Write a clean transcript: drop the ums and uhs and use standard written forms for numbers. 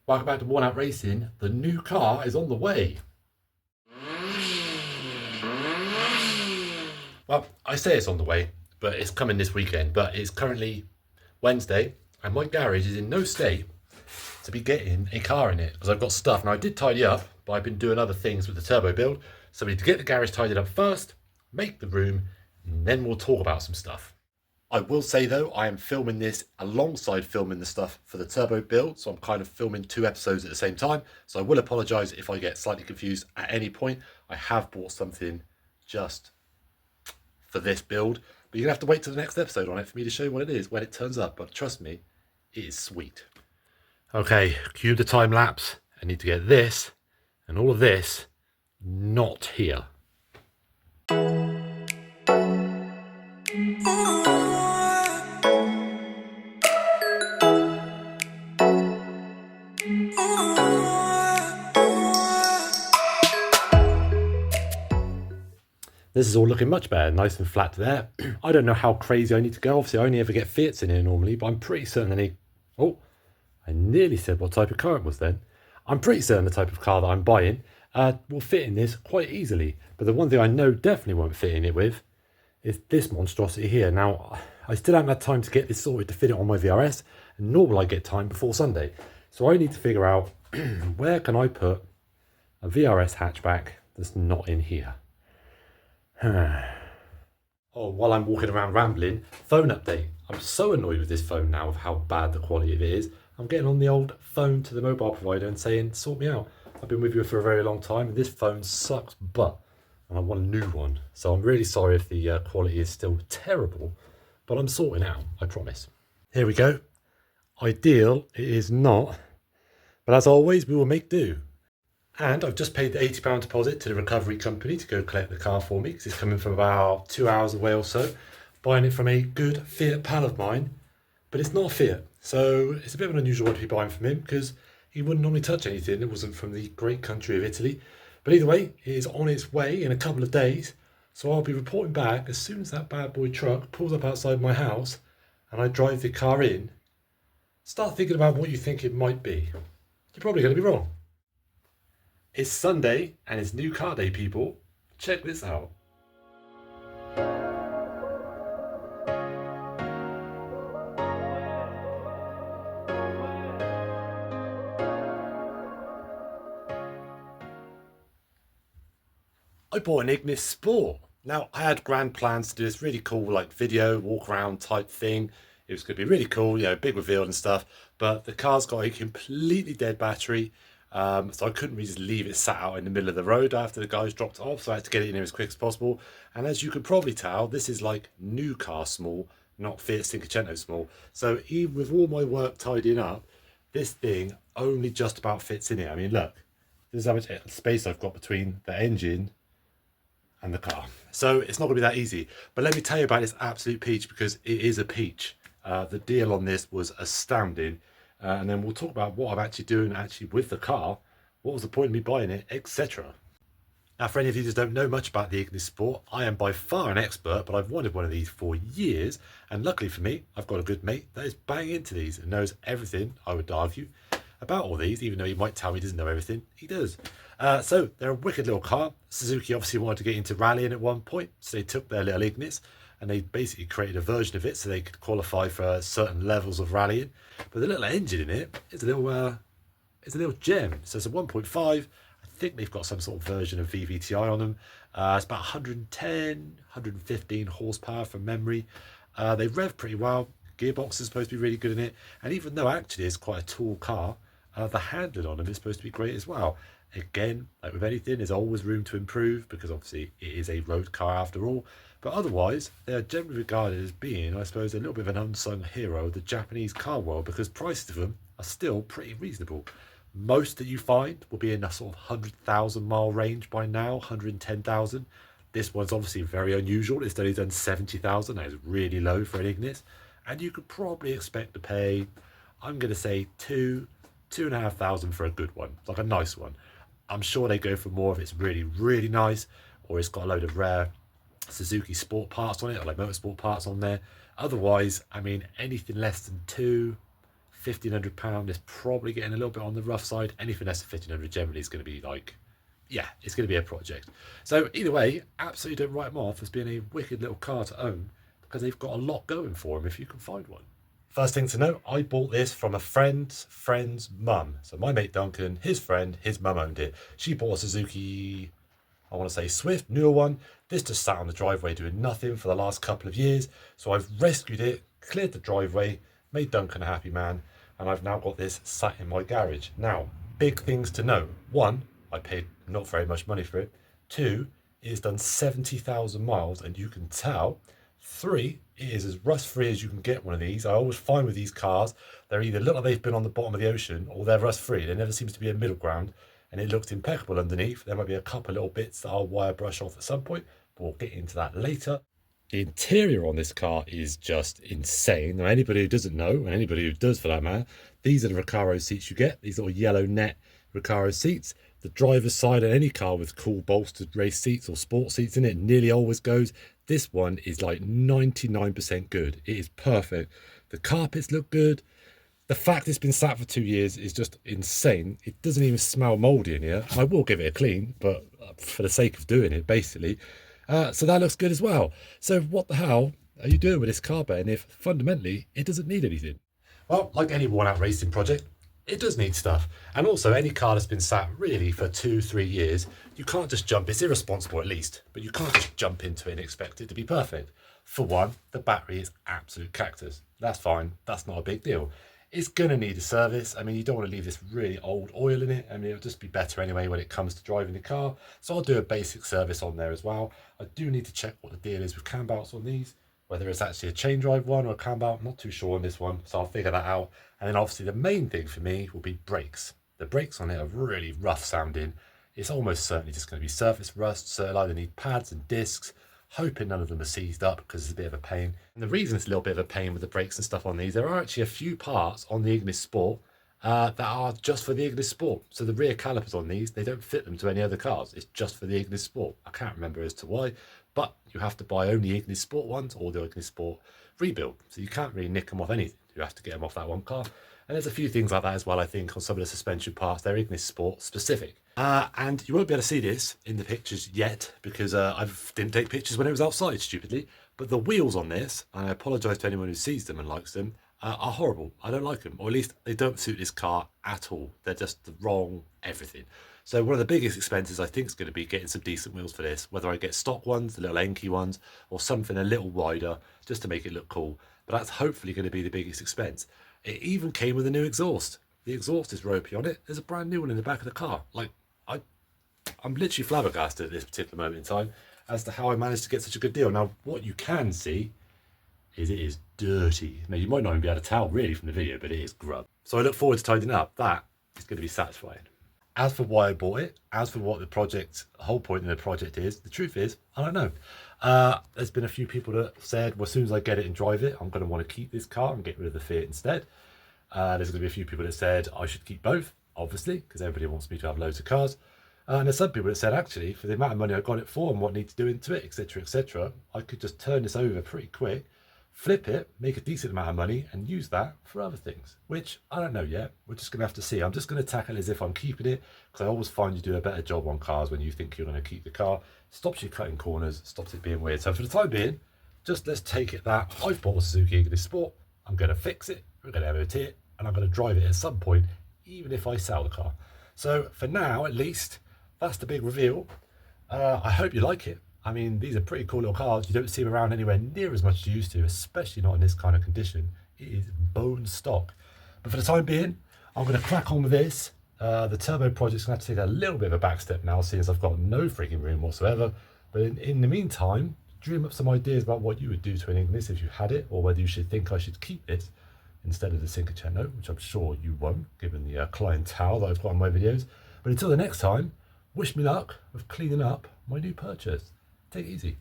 Welcome back to Worn Out Racing. The new car is on the way. Well, I say it's on the way, but it's coming this weekend. But it's currently Wednesday, and my garage is in no state to be getting a car in it because I've got stuff. Now, I did tidy up, but I've been doing other things with the turbo build. So we need to get the garage tidied up first, make the room, and then we'll talk about some stuff. I will say though, I am filming this alongside filming the stuff for the turbo build. So I'm kind of filming 2 episodes at the same time. So I will apologise if I get slightly confused at any point. I have bought something just for this build, but you're gonna have to wait till the next episode on it for me to show you what it is when it turns up. But trust me, it is sweet. Okay, cue the time lapse. I need to get this and all of this not here. This is all looking much better, nice and flat there. I don't know how crazy I need to go. Obviously, I only ever get Fiats in here normally, but I'm pretty certain they need... Oh, I nearly said what type of car it was then. I'm pretty certain the type of car that I'm buying will fit in this quite easily. But the one thing I know definitely won't fit in it with is this monstrosity here. Now, I still haven't had time to get this sorted to fit it on my VRS, and nor will I get time before Sunday. So I need to figure out where can I put a VRS hatchback that's not in here. Oh, while I'm walking around rambling, phone update. I'm so annoyed with this phone now of how bad the quality of it is. I'm getting on the old phone to the mobile provider and saying, sort me out. I've been with you for a very long time and this phone sucks butt and I want a new one. So I'm really sorry if the quality is still terrible, but I'm sorting out, I promise. Here we go. Ideal it is not, but as always, we will make do. And I've just paid the £80 deposit to the recovery company to go collect the car for me because it's coming from about 2 hours away or so. Buying it from a good Fiat pal of mine, but it's not a Fiat. So it's a bit of an unusual one to be buying from him because he wouldn't normally touch anything. It wasn't from the great country of Italy. But either way, it is on its way in a couple of days. So I'll be reporting back as soon as that bad boy truck pulls up outside my house and I drive the car in. Start thinking about what you think it might be. You're probably going to be wrong. It's Sunday and it's new car day, people. Check this out. I bought an Ignis Sport. Now, I had grand plans to do this really cool like video walk around type thing. It was going to be really cool, you know, big reveal and stuff. But the car's got a completely dead battery. So I couldn't really just leave it sat out in the middle of the road after the guys dropped it off. So I had to get it in here as quick as possible. And as you could probably tell, this is like new car small, not Fiat Cinquecento small. So even with all my work tidying up, this thing only just about fits in here. I mean, look, this is how much space I've got between the engine and the car. So it's not going to be that easy. But let me tell you about this absolute peach because it is a peach. The deal on this was astounding. And then we'll talk about what I'm actually doing with the car, what was the point of me buying it, etc. Now, for any of you that don't know much about the Ignis Sport, I am by far an expert, but I've wanted one of these for years. And luckily for me, I've got a good mate that is bang into these and knows everything, I would argue, about all these, even though he might tell me he doesn't know everything, he does. So they're a wicked little car. Suzuki obviously wanted to get into rallying at one point, so they took their little Ignis and they basically created a version of it so they could qualify for certain levels of rallying. But the little engine in it is a little gem. So it's a 1.5. I think they've got some sort of version of VVTi on them. It's about 110, 115 horsepower from memory. They rev pretty well. Gearbox is supposed to be really good in it. And even though actually it's quite a tall car, the handling on them is supposed to be great as well. Again, like with anything, there's always room to improve because obviously it is a road car after all. But otherwise, they are generally regarded as being, I suppose, a little bit of an unsung hero of the Japanese car world because prices of them are still pretty reasonable. Most that you find will be in a sort of 100,000 mile range by now, 110,000. This one's obviously very unusual. It's only done 70,000. That is really low for an Ignis. And you could probably expect to pay, I'm going to say, 2,500 for a good one, like a nice one. I'm sure they go for more if it's really, really nice, or it's got a load of rare Suzuki sport parts on it, or like motorsport parts on there. Otherwise, I mean, anything less than 2, £1,500 is probably getting a little bit on the rough side. Anything less than 1,500 generally is going to be like, yeah, it's going to be a project. So either way, absolutely don't write them off as being a wicked little car to own, because they've got a lot going for them if you can find one. First thing to note, I bought this from a friend's mum. So my mate Duncan, his friend, his mum owned it. She bought a Suzuki, I want to say Swift, newer one. This just sat on the driveway doing nothing for the last couple of years. So I've rescued it, cleared the driveway, made Duncan a happy man, and I've now got this sat in my garage. Now, big things to note. One, I paid not very much money for it. Two, it has done 70,000 miles, and you can tell. Three, it is as rust-free as you can get one of these. I always find with these cars, they're either look like they've been on the bottom of the ocean or they're rust-free. There never seems to be a middle ground, and it looks impeccable underneath. There might be a couple little bits that I'll wire brush off at some point, but we'll get into that later. The interior on this car is just insane. Now, anybody who doesn't know, and anybody who does for that matter, these are the Recaro seats you get, these little yellow net Recaro seats. The driver's side of any car with cool bolstered race seats or sport seats in it nearly always goes. This one is like 99% good. It is perfect. The carpets look good. The fact it's been sat for 2 years is just insane. It doesn't even smell mouldy in here. I will give it a clean, but for the sake of doing it, basically. So that looks good as well. So what the hell are you doing with this car, Ben, if fundamentally it doesn't need anything? Well, like any worn-out racing project, it does need stuff. And also, any car that's been sat really for 2-3 years, you can't just jump. It's irresponsible at least, but you can't just jump into it and expect it to be perfect. For one, the battery is absolute cactus. That's fine. That's not a big deal. It's going to need a service. I mean, you don't want to leave this really old oil in it. I mean, it'll just be better anyway when it comes to driving the car. So I'll do a basic service on there as well. I do need to check what the deal is with cam belts on these, whether it's actually a chain drive one or a cam belt. I'm not too sure on this one, so I'll figure that out. And then obviously the main thing for me will be brakes. The brakes on it are really rough sounding. It's almost certainly just going to be surface rust, so it'll either need pads and discs. Hoping none of them are seized up because it's a bit of a pain. And the reason it's a little bit of a pain with the brakes and stuff on these, there are actually a few parts on the Ignis Sport that are just for the Ignis Sport. So the rear calipers on these, they don't fit them to any other cars. It's just for the Ignis Sport. I can't remember as to why, but you have to buy only Ignis Sport ones or the Ignis Sport rebuild. So you can't really nick them off anything. You have to get them off that one car. And there's a few things like that as well, I think, on some of the suspension parts. They're Ignis Sport specific. And you won't be able to see this in the pictures yet because I didn't take pictures when it was outside, stupidly. But the wheels on this, and I apologise to anyone who sees them and likes them, are horrible. I don't like them, or at least they don't suit this car at all. They're just the wrong everything. So one of the biggest expenses I think is going to be getting some decent wheels for this, whether I get stock ones, the little Enki ones, or something a little wider just to make it look cool. But that's hopefully going to be the biggest expense. It even came with a new exhaust. The exhaust is ropey on it. There's a brand new one in the back of the car. Like, I'm literally flabbergasted at this particular moment in time as to how I managed to get such a good deal. Now, what you can see is it is dirty. Now, you might not even be able to tell really from the video, but it is grub. So I look forward to tidying up. That is going to be satisfying. As for why I bought it, as for what the whole point of the project is, the truth is, I don't know. There's been a few people that said, well, as soon as I get it and drive it, I'm going to want to keep this car and get rid of the Fiat instead. There's going to be a few people that said I should keep both, obviously, because everybody wants me to have loads of cars. And there's some people that said, actually, for the amount of money I got it for and what needs doing to it, etc., I could just turn this over pretty quick, flip it, make a decent amount of money, and use that for other things, which I don't know yet. We're just going to have to see. I'm just going to tackle it as if I'm keeping it, because I always find you do a better job on cars when you think you're going to keep the car. Stops you cutting corners, stops it being weird. So for the time being, just let's take it that I've bought a Suzuki Ignis Sport. I'm going to fix it, we're going to MOT it, and I'm going to drive it at some point, even if I sell the car. So for now, at least, that's the big reveal. I hope you like it. I mean, these are pretty cool little cars. You don't see them around anywhere near as much as you used to, especially not in this kind of condition. It is bone stock. But for the time being, I'm going to crack on with this. The turbo project's going to have to take a little bit of a back step now, seeing as I've got no freaking room whatsoever. But in the meantime, dream up some ideas about what you would do to an Ignis if you had it, or whether you should think I should keep it instead of the Cinquecento, which I'm sure you won't, given the clientele that I've got on my videos. But until the next time, wish me luck with cleaning up my new purchase. Take it easy.